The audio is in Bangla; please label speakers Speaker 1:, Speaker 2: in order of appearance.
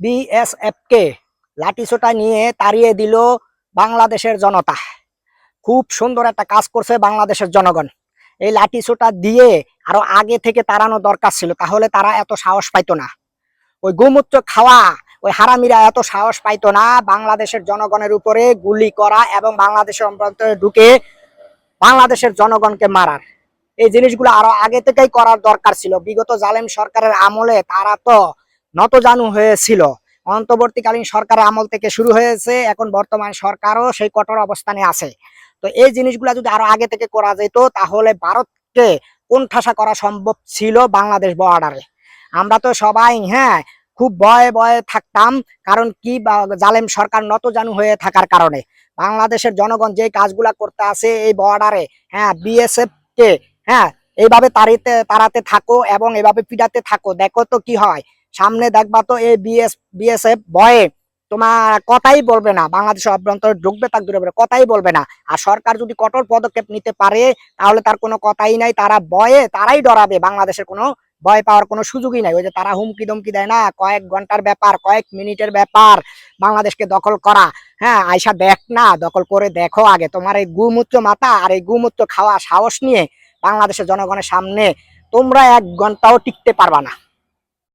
Speaker 1: বিএসএফ কে লাঠিসোঁটা নিয়ে তাড়িয়ে দিল বাংলাদেশের জনতা। খুব সুন্দর একটা কাজ করছে বাংলাদেশের জনগণ। এই লাঠিসোঁটা দিয়ে আরো আগে থেকে তাড়ানো দরকার ছিল, তাহলে তারা এত সাহস পাইতো না। ওই গোমূত্র খাওয়া ওই হারামিরা এত সাহস পাইতো না বাংলাদেশের জনগণের উপরে গুলি করা এবং বাংলাদেশের অভ্যন্তরে ঢুকে বাংলাদেশের জনগণকে মারার। এই জিনিসগুলো আরো আগে থেকেই করার দরকার ছিল। বিগত জালেম সরকারের আমলে তারা তো নতজানু হয়েছিল। অন্তর্বর্তীকালীন সরকারের আমল থেকে শুরু হয়েছে, এখন বর্তমান সরকারও সেই কঠোর অবস্থানে আছে। তো এই জিনিসগুলো যদি আরো আগে থেকে করা যেত তাহলে ভারতকে কোণঠাসা করা সম্ভব ছিল বাংলাদেশ বর্ডারে। আমরা তো সবাই খুব ভয়ে ভয়ে থাকতাম, কারণ কি জালেম সরকার নতজানু হয়ে থাকার কারণে। বাংলাদেশের জনগণ যে কাজগুলা করতে আছে এই বর্ডারে, বিএসএফ কে এইভাবে তাড়াতে থাকো এবং এভাবে পিটাতে থাকো, দেখো তো কি হয়। সামনে দেখবা তো এই বিএসএফ ভয়ে তোমার কথাই বলবে না, বাংলাদেশের অভ্যন্তরে ঢুকবে তার দূরে কথাই বলবে না। আর সরকার যদি কঠোর পদক্ষেপ নিতে পারে তাহলে তার কোনো কথাই নাই, তারা ভয়ে তারাই ডরাবে। বাংলাদেশের কোনো ভয় পাওয়ার কোনো সুযোগই নাই। ওই যে তারা হুমকি ধমকি দেয় না, কয়েক ঘন্টার ব্যাপার, কয়েক মিনিটের ব্যাপার বাংলাদেশকে দখল করা। আয়সা দেখ না, দখল করে দেখো আগে। তোমার এই গুমূত্র মাথা আর এই গুমূত্র খাওয়া সাহস নিয়ে বাংলাদেশের জনগণের সামনে তোমরা 1 ঘন্টাও টিকতে পারবা না।